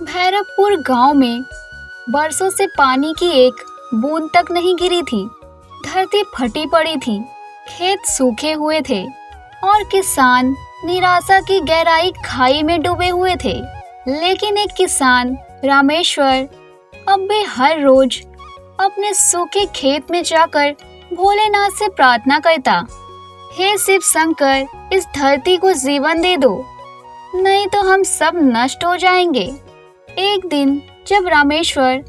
भैरवपुर गांव में बरसों से पानी की एक बूंद तक नहीं गिरी थी। धरती फटी पड़ी थी, खेत सूखे हुए थे और किसान निराशा की गहराई खाई में डूबे हुए थे। लेकिन एक किसान रामेश्वर अब भी हर रोज अपने सूखे खेत में जाकर भोलेनाथ से प्रार्थना करता, हे शिव शंकर, इस धरती को जीवन दे दो, नहीं तो हम सब नष्ट हो जाएंगे। एक दिन जब रामेश्वर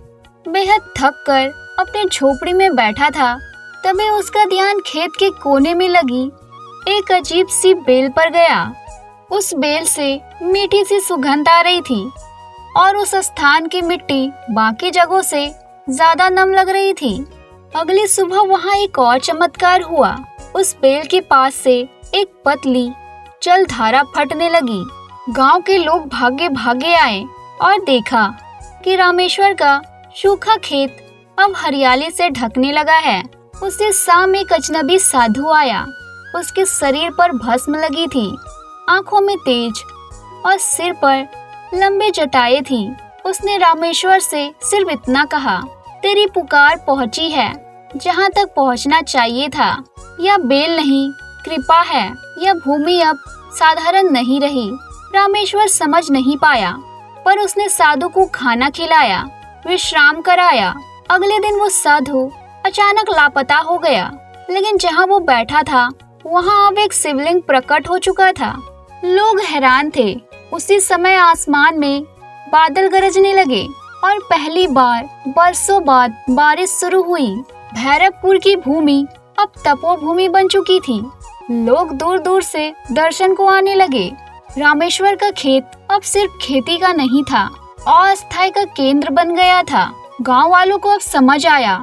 बेहद थक कर अपने झोपड़ी में बैठा था, तभी उसका ध्यान खेत के कोने में लगी एक अजीब सी बेल पर गया। उस बेल से मीठी सी सुगंध आ रही थी और उस स्थान की मिट्टी बाकी जगहों से ज्यादा नम लग रही थी। अगली सुबह वहाँ एक और चमत्कार हुआ। उस बेल के पास से एक पतली जलधारा फटने लगी। गांव के लोग भागे भागे आए और देखा कि रामेश्वर का सूखा खेत अब हरियाली से ढकने लगा है। उसी शाम एक अजनबी साधु आया। उसके शरीर पर भस्म लगी थी, आंखों में तेज और सिर पर लंबी जटाएं थी। उसने रामेश्वर से सिर्फ इतना कहा, तेरी पुकार पहुंची है जहां तक पहुंचना चाहिए था। यह बेल नहीं, कृपा है। यह भूमि अब साधारण नहीं रही। रामेश्वर समझ नहीं पाया, पर उसने साधु को खाना खिलाया, विश्राम कराया। अगले दिन वो साधु अचानक लापता हो गया, लेकिन जहां वो बैठा था वहां अब एक शिवलिंग प्रकट हो चुका था। लोग हैरान थे। उसी समय आसमान में बादल गरजने लगे और पहली बार बरसों बाद बारिश शुरू हुई। भैरवपुर की भूमि अब तपोभूमि बन चुकी थी। लोग दूर दूर से दर्शन को आने लगे। रामेश्वर का खेत अब सिर्फ खेती का नहीं था, अस्थायी का केंद्र बन गया था। गांव वालों को अब समझ आया,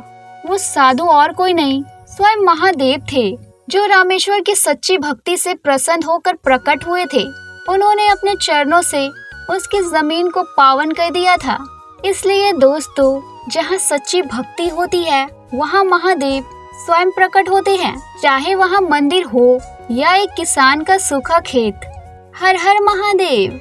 वो साधु और कोई नहीं, स्वयं महादेव थे, जो रामेश्वर की सच्ची भक्ति से प्रसन्न होकर प्रकट हुए थे। उन्होंने अपने चरणों से उसकी जमीन को पावन कर दिया था। इसलिए दोस्तों, जहाँ सच्ची भक्ति होती है वहाँ महादेव स्वयं प्रकट होते हैं, चाहे वहाँ मंदिर हो या एक किसान का सूखा खेत। हर हर महादेव।